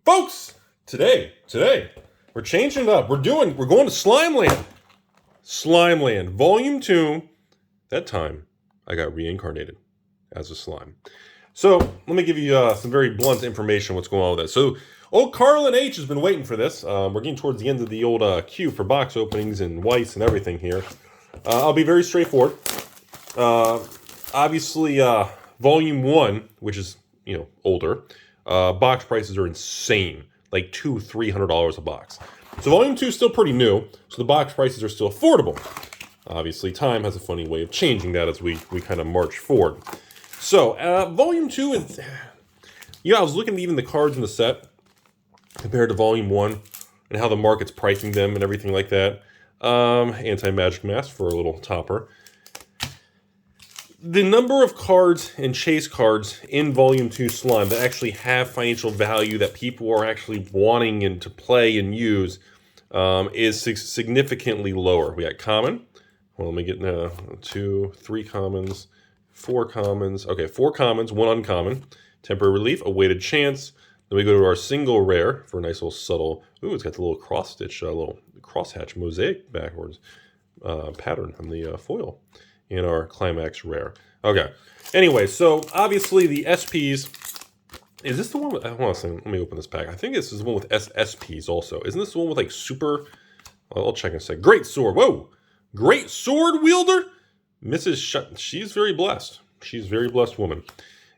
Folks, today, we're changing it up. We're going to Slime Land. Slime Land, Volume 2. That time, I got reincarnated as a slime. So, let me give you some very blunt information on what's going on with this. So, old Carlin H has been waiting for this. We're getting towards the end of the old queue for box openings and whites and everything here. I'll be very straightforward. Obviously, Volume 1, which is, older, box prices are insane. Like $200-$300 a box. So Volume 2 is still pretty new, so the box prices are still affordable. Obviously, time has a funny way of changing that as we kind of march forward. So, Volume 2 is... I was looking at even the cards in the set compared to Volume 1 and how the market's pricing them and everything like that. Anti-Magic Mask for a little topper. The number of cards and chase cards in Volume 2 Slime that actually have financial value that people are actually wanting and to play and use is significantly lower. We got common. Well, let me get 2, 3 commons, 4 commons. Okay, 4 commons, 1 uncommon. Temporary relief, a weighted chance. Then we go to our single rare for a nice little subtle. Ooh, it's got the little cross stitch, little crosshatch mosaic backwards pattern on the foil. In our climax rare. Okay. Anyway, so obviously the SPs. Is this the one with, I want to say, let me open this pack. I think this is the one with SSPs also. Isn't this the one with like super? Well, I'll check in a sec. Great sword. Whoa. Great sword wielder. She's very blessed. She's a very blessed woman.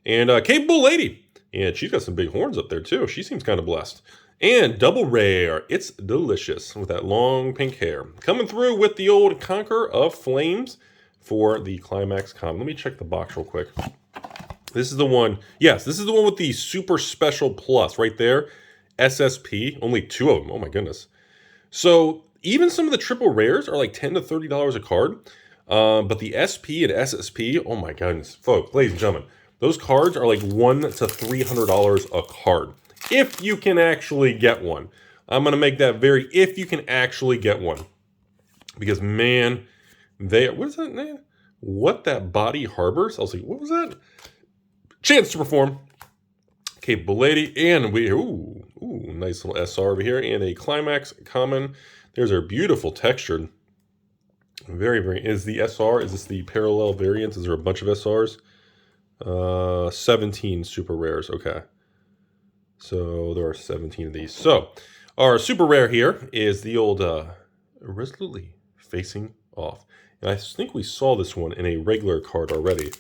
And capable lady. And she's got some big horns up there too. She seems kind of blessed. And double rare. It's delicious with that long pink hair. Coming through with the old Conqueror of Flames. For the Climax Common. Let me check the box real quick. This is the one. Yes, this is the one with the Super Special Plus right there. SSP. Only 2 of them. Oh my goodness. So even some of the triple rares are like $10 to $30 a card. But the SP and SSP, oh my goodness. Folks, ladies and gentlemen, those cards are like $100 to $300 a card. If you can actually get one. I'm going to make that very if you can actually get one. Because man... what is that name? What that body harbors? I was like, what was that? Chance to perform. Capable lady. And we, ooh, nice little SR over here. And a Climax Common. There's our beautiful textured. Very, very, is the SR, is this the parallel variant? Is there a bunch of SRs? 17 super rares, okay. So there are 17 of these. So, our super rare here is the old Resolutely Facing Off. And I think we saw this one in a regular card already.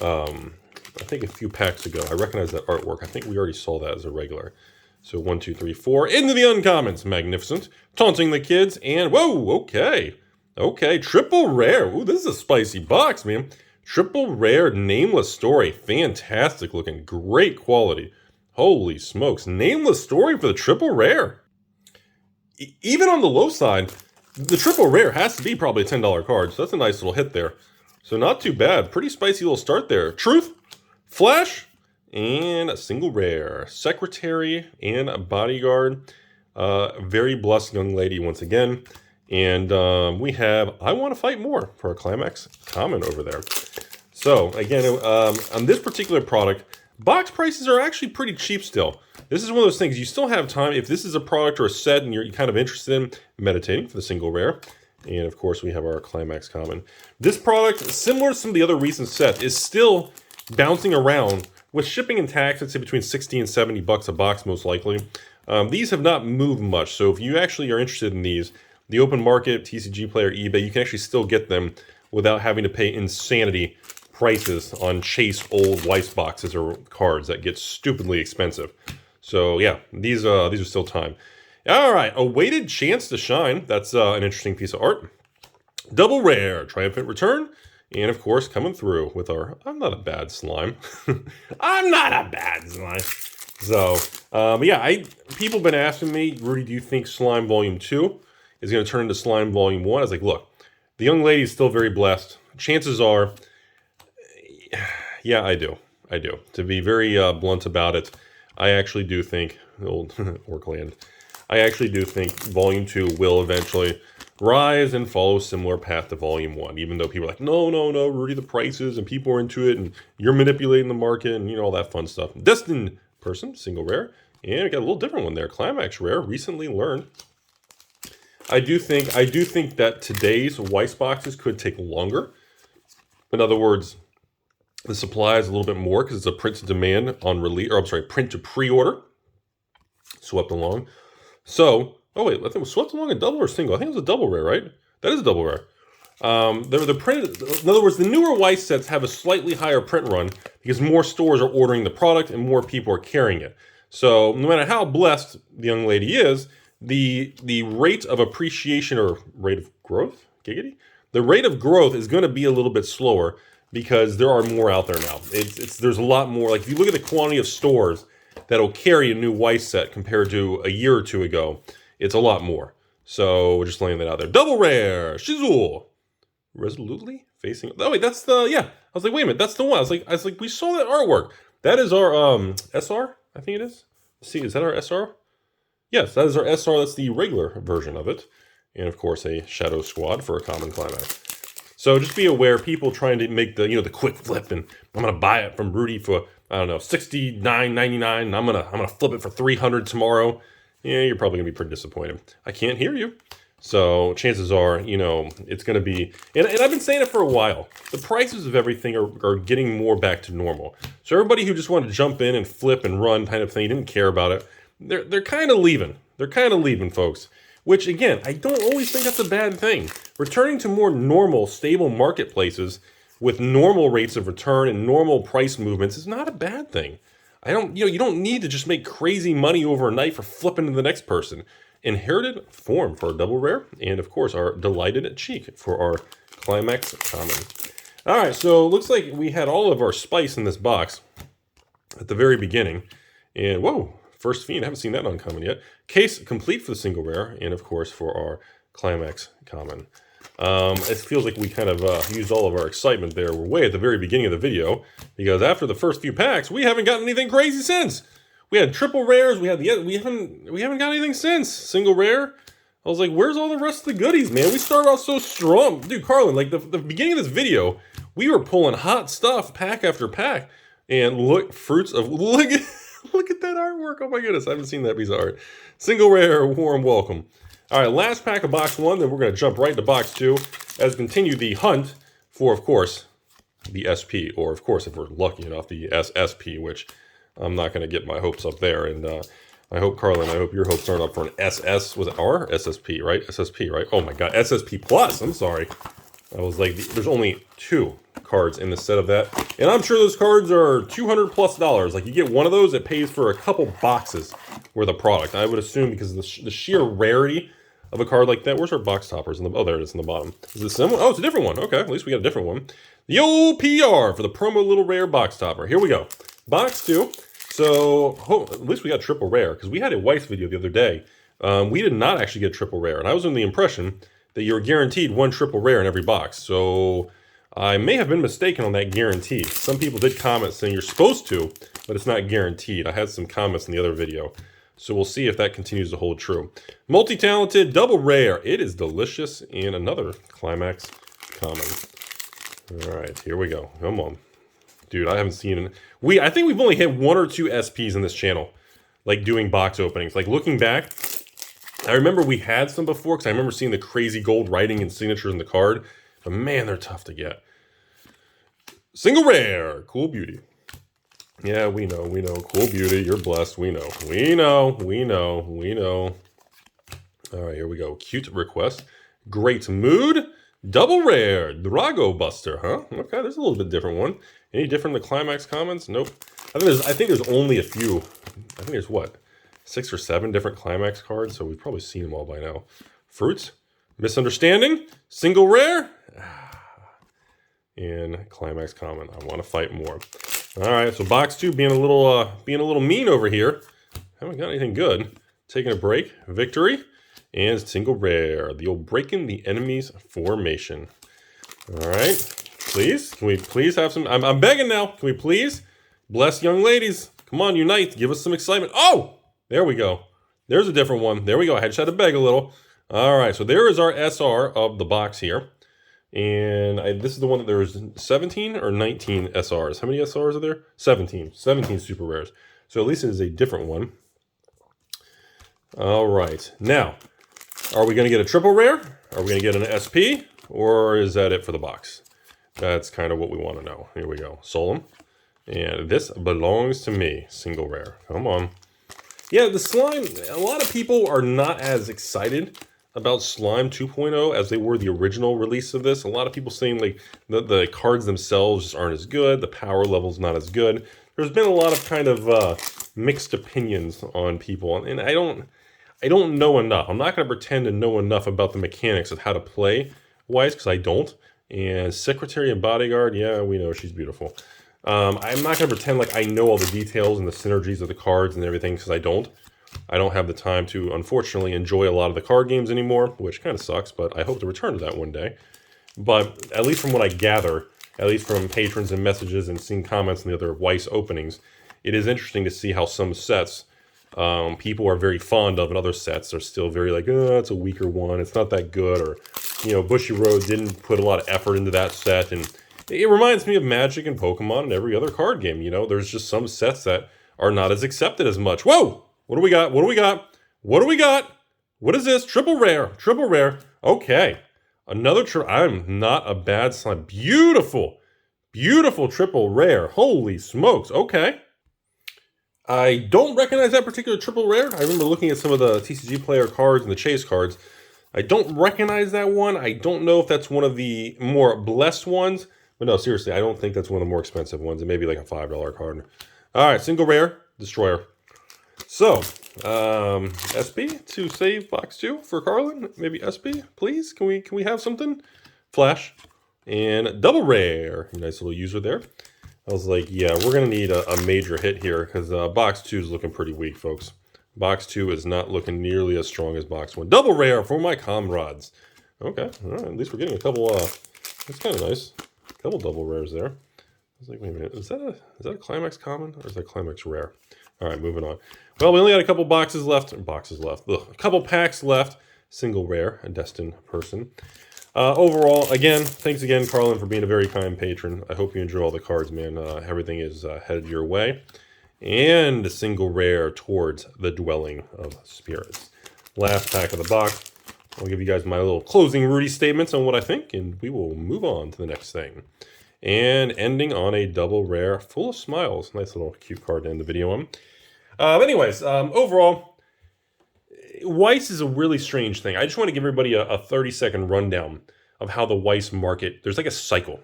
I think a few packs ago. I recognize that artwork. I think we already saw that as a regular. So 1, 2, 3, 4. Into the uncommons. Magnificent. Taunting the kids. And, whoa, okay. Okay, triple rare. Ooh, this is a spicy box, man. Triple rare Nameless Story. Fantastic looking. Great quality. Holy smokes. Nameless Story for the triple rare. Even on the low side... The triple rare has to be probably a $10 card, so that's a nice little hit there. So not too bad. Pretty spicy little start there. Truth, Flash, and a single rare. Secretary and a Bodyguard. Very blessed young lady once again. And we have I Want to Fight More for a Climax Common over there. So again, on this particular product, box prices are actually pretty cheap still. This is one of those things, you still have time. If this is a product or a set and you're kind of interested in meditating for the single rare. And of course, we have our Climax Common. This product, similar to some of the other recent sets, is still bouncing around with shipping and tax, I'd say between 60 and 70 bucks a box, most likely. These have not moved much. So if you actually are interested in these, the open market, TCG Player, eBay, you can actually still get them without having to pay insanity prices on chase old Weiss boxes or cards that get stupidly expensive. So yeah, these are still time. All right, a weighted chance to shine. That's an interesting piece of art. Double rare, triumphant return, and of course coming through with our I'm not a bad slime. I'm not a bad slime. So yeah, people have been asking me, Rudy, do you think Slime Volume 2 is going to turn into Slime Volume 1? I was like, look, the young lady is still very blessed. Chances are, yeah, I do. To be very blunt about it. I actually do think, old Orkland, I actually do think Volume 2 will eventually rise and follow a similar path to Volume 1, even though people are like, no, Rudy, the prices, and people are into it, and you're manipulating the market, and all that fun stuff. Destined Person, single rare, And we got a little different one there. Climax Rare, recently learned. I do think that today's Weiss boxes could take longer. In other words, the supply is a little bit more because it's a print to demand on release, or I'm sorry, print to pre-order. Swept along. So, oh wait, I think it was swept along a double or single. I think it was a double rare, right? That is a double rare. The print, in other words, the newer Weiss sets have a slightly higher print run because more stores are ordering the product and more people are carrying it. So no matter how blessed the young lady is, the rate of appreciation or rate of growth, giggity, the rate of growth is going to be a little bit slower because there are more out there now. There's a lot more. Like if you look at the quantity of stores that'll carry a new Weiss set compared to a year or two ago, it's a lot more. So we're just laying that out there. Double rare, Shizul. Resolutely facing. Oh wait, that's the, yeah. I was like, wait a minute, that's the one. I was like, we saw that artwork. That is our SR, I think it is. Let's see, is that our SR? Yes, that is our SR. That's the regular version of it, and of course a Shadow Squad for a common climax. So just be aware, people trying to make the the quick flip, and I'm gonna buy it from Rudy for I don't know $69.99, and I'm gonna flip it for $300 tomorrow. Yeah, you're probably gonna be pretty disappointed. I can't hear you. So chances are, it's going to be, and I've been saying it for a while, the prices of everything are getting more back to normal. So everybody who just wanted to jump in and flip and run kind of thing, didn't care about it, they're kind of leaving. They're kind of leaving, folks. Which, again, I don't always think that's a bad thing. Returning to more normal, stable marketplaces with normal rates of return and normal price movements is not a bad thing. You don't need to just make crazy money overnight for flipping to the next person. Inherited Form for our double rare, and of course our Delighted Cheek for our Climax common. All right, so it looks like we had all of our spice in this box at the very beginning. And whoa, First Fiend, I haven't seen that uncommon yet. Case complete for the single rare, and of course for our Climax common. It feels like we kind of used all of our excitement there. We're way at the very beginning of the video, because after the first few packs, we haven't gotten anything crazy since. We had triple rares. We haven't got anything since single rare. I was like, where's all the rest of the goodies, man? We started off so strong, dude. Carlin, like the beginning of this video, we were pulling hot stuff pack after pack, and look at that artwork. Oh my goodness, I haven't seen that piece of art. Single rare, warm welcome. All right, last pack of box one. Then we're gonna jump right into box two as we continue the hunt for, of course, the SP, or of course, if we're lucky enough, the SSP, which I'm not going to get my hopes up there, and I hope, Carlin, I hope your hopes aren't up for an SS. Was it R? SSP, right? SSP, right? Oh my God, SSP Plus. I'm sorry. I was like, there's only 2 cards in the set of that, and I'm sure those cards are $200+. Like you get one of those, it pays for a couple boxes worth of product. I would assume because of the sheer rarity of a card like that. Where's our box toppers? Oh, there it is in the bottom. Is it similar? Oh, it's a different one. Okay, at least we got a different one. The old PR for the promo little rare box topper. Here we go. Box 2. So, at least we got triple rare, because we had a Weiss video the other day. We did not actually get triple rare, and I was under the impression that you're guaranteed 1 triple rare in every box. So, I may have been mistaken on that guarantee. Some people did comment saying you're supposed to, but it's not guaranteed. I had some comments in the other video. So we'll see if that continues to hold true. Multi-talented, double rare. It is delicious, and another Climax common. All right, here we go. Come on. Dude, I haven't seen I think we've only hit 1 or 2 SPs in this channel, like doing box openings. Like looking back, I remember we had some before because I remember seeing the crazy gold writing and signatures in the card. But man, they're tough to get. Single rare, Cool Beauty. Yeah, we know. Cool Beauty, you're blessed. We know. All right, here we go. Cute request. Great mood. Double rare, Drago Buster, huh? Okay, there's a little bit different one. Any different than the Climax comments? Nope. I think there's only a few. I think there's what, 6 or 7 different Climax cards, so we've probably seen them all by now. Fruits, Misunderstanding, single rare, and Climax common. I want to fight more. All right, so box 2 being a little mean over here. Haven't got anything good. Taking a break, victory. And single rare, the old breaking the enemy's formation. All right, please, can we please have some, I'm begging now, can we please bless young ladies? Come on, unite, give us some excitement. Oh, there we go. There's a different one. There we go, I just had to beg a little. All right, so there is our SR of the box here. And this is the one that there was 17 or 19 SRs. How many SRs are there? 17 super rares. So at least it is a different one. All right. Now, are we going to get a triple rare? Are we going to get an SP? Or is that it for the box? That's kind of what we want to know. Here we go. Solemn. And this belongs to me. Single rare. Come on. Yeah, the slime, a lot of people are not as excited about Slime 2.0 as they were the original release of this. A lot of people saying like the cards themselves just aren't as good. The power level's not as good. There's been a lot of kind of mixed opinions on people. And I don't know enough. I'm not going to pretend to know enough about the mechanics of how to play Weiss because I don't. And Secretary and Bodyguard, yeah, we know she's beautiful. I'm not going to pretend like I know all the details and the synergies of the cards and everything because I don't. I don't have the time to, unfortunately, enjoy a lot of the card games anymore, which kind of sucks, but I hope to return to that one day. But at least from what I gather, at least from patrons and messages and seeing comments in the other Weiss openings, it is interesting to see how some sets people are very fond of and other sets are still very like, oh, it's a weaker one, it's not that good, or, you know, Bushy Road didn't put a lot of effort into that set, and it reminds me of Magic and Pokemon and every other card game, you know, there's just some sets that are not as accepted as much. Whoa! What do we got? What do we got? What do we got? What is this? Triple rare. Triple rare. Okay. Another triple. I'm not a bad slime. Beautiful. Beautiful triple rare. Holy smokes. Okay. I don't recognize that particular triple rare. I remember looking at some of the TCG player cards and the chase cards. I don't recognize that one. I don't know if that's one of the more blessed ones. But no, seriously, I don't think that's one of the more expensive ones. It may be like a $5 card. All right. Single rare. Destroyer. So, SB to save box 2 for Carlin. Maybe SB, please. Can we have something? Flash and double rare. Nice little user there. I was like, yeah, we're gonna need a major hit here because box 2 is looking pretty weak, folks. Box 2 is not looking nearly as strong as box 1. Double rare for my comrades. Okay, all right. At least we're getting a couple. That's kind of nice. A couple double rares there. I was like, wait a minute, is that a Climax common or is that Climax rare? All right, moving on. Well, we only got a couple boxes left. A couple packs left. Single rare, a destined person. Overall, again, thanks again, Carlin, for being a very kind patron. I hope you enjoy all the cards, man. Everything is headed your way. And a single rare towards the Dwelling of Spirits. Last pack of the box. I'll give you guys my little closing Rudy statements on what I think, and we will move on to the next thing. And ending on a double rare full of smiles. Nice little cute card to end the video on. Overall, Weiss is a really strange thing. I just want to give everybody a 30-second rundown of how the Weiss market, there's like a cycle.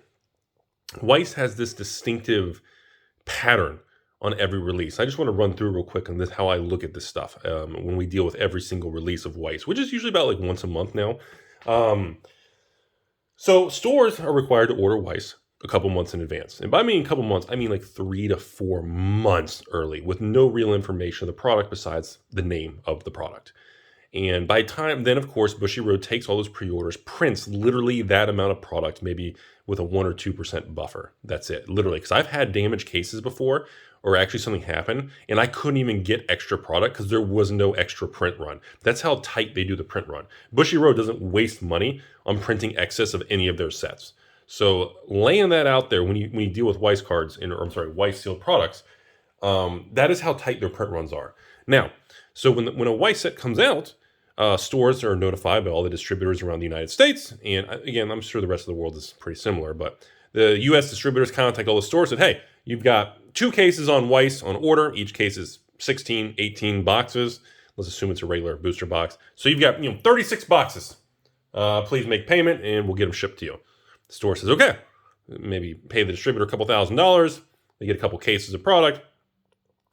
Weiss has this distinctive pattern on every release. I just want to run through real quick on this, how I look at this stuff when we deal with every single release of Weiss, which is usually about like once a month now. So stores are required to order Weiss a couple months in advance. And by meaning a couple months, I mean like 3 to 4 months early with no real information of the product besides the name of the product. And by time, then of course, Bushy Road takes all those pre-orders, prints literally that amount of product, maybe with a 1 or 2% buffer. That's it, literally. Because I've had damaged cases before, or actually something happened, and I couldn't even get extra product because there was no extra print run. That's how tight they do the print run. Bushy Road doesn't waste money on printing excess of any of their sets. So laying that out there when you deal with Weiss cards, Weiss sealed products, that is how tight their print runs are. Now, so when a Weiss set comes out, stores are notified by all the distributors around the United States. And again, I'm sure the rest of the world is pretty similar, but the U.S. distributors contact all the stores and said, hey, you've got 2 cases on Weiss on order. Each case is 16, 18 boxes. Let's assume it's a regular booster box. So you've got 36 boxes. Please make payment and we'll get them shipped to you. The store says, okay, maybe pay the distributor a couple $1,000s. They get a couple cases of product.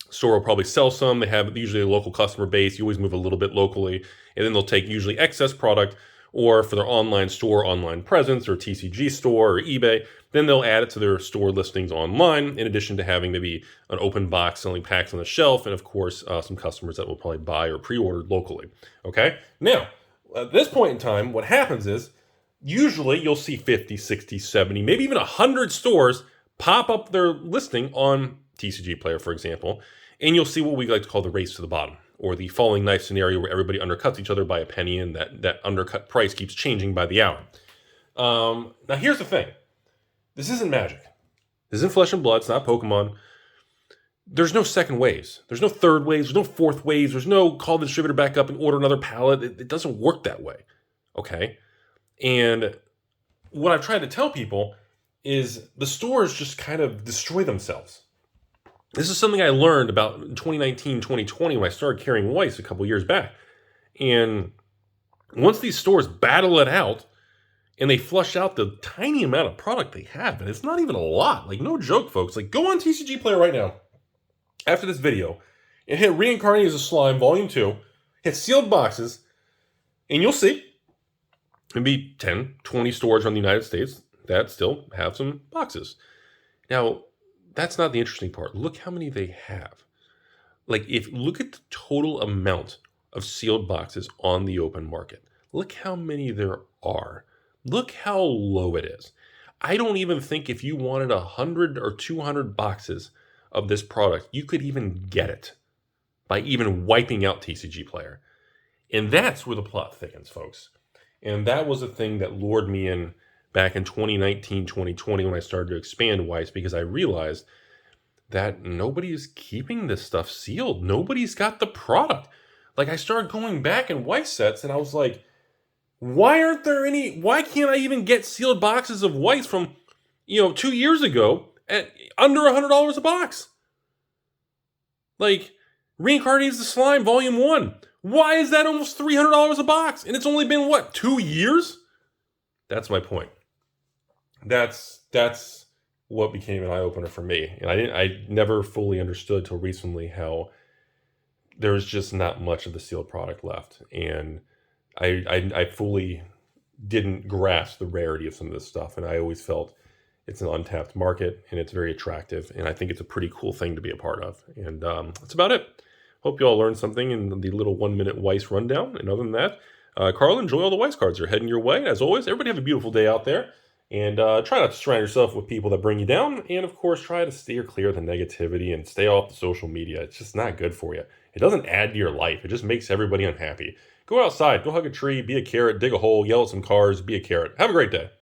Store will probably sell some. They have usually a local customer base. You always move a little bit locally. And then they'll take usually excess product or for their online store, online presence, or TCG store or eBay. Then they'll add it to their store listings online, in addition to having maybe an open box selling packs on the shelf. And of course, some customers that will probably buy or pre-order locally. Okay. Now, at this point in time, what happens is, usually you'll see 50, 60, 70, maybe even 100 stores pop up their listing on TCG Player, for example, and you'll see what we like to call the race to the bottom, or the falling knife scenario where everybody undercuts each other by a penny and that undercut price keeps changing by the hour. Now here's the thing. This isn't Magic. This isn't Flesh and Blood. It's not Pokemon. there's no second waves. There's no third waves. There's no fourth waves. There's no call the distributor back up and order another pallet. It doesn't work that way. Okay. And what I've tried to tell people is the stores just kind of destroy themselves. This is something I learned about in 2019, 2020 when I started carrying Weiss a couple years back. And once these stores battle it out and they flush out the tiny amount of product they have, and it's not even a lot, like no joke, folks, like go on TCG Player right now after this video and hit Reincarnated as a Slime Volume 2, hit sealed boxes, and you'll see maybe 10, 20 stores around the United States that still have some boxes. Now, that's not the interesting part. Look how many they have. Like, look at the total amount of sealed boxes on the open market. Look how many there are. Look how low it is. I don't even think if you wanted 100 or 200 boxes of this product, you could even get it by even wiping out TCG Player. And that's where the plot thickens, folks. And that was the thing that lured me in back in 2019, 2020 when I started to expand Weiss, because I realized that nobody is keeping this stuff sealed. Nobody's got the product. Like, I started going back in Weiss sets and I was like, why can't I even get sealed boxes of Weiss from, 2 years ago at under $100 a box? Like, Reincarnated as the Slime Volume 1. Why is that almost $300 a box? And it's only been, 2 years? That's my point. That's what became an eye-opener for me. And I never fully understood till recently how there's just not much of the sealed product left. And I fully didn't grasp the rarity of some of this stuff. And I always felt it's an untapped market and it's very attractive. And I think it's a pretty cool thing to be a part of. And that's about it. Hope you all learned something in the little 1-minute Weiss rundown. And other than that, Carl, enjoy all the Weiss cards. They're heading your way. As always, everybody have a beautiful day out there. And try not to surround yourself with people that bring you down. And, of course, try to steer clear of the negativity and stay off the social media. It's just not good for you. It doesn't add to your life. It just makes everybody unhappy. Go outside. Go hug a tree. Be a carrot. Dig a hole. Yell at some cars. Be a carrot. Have a great day.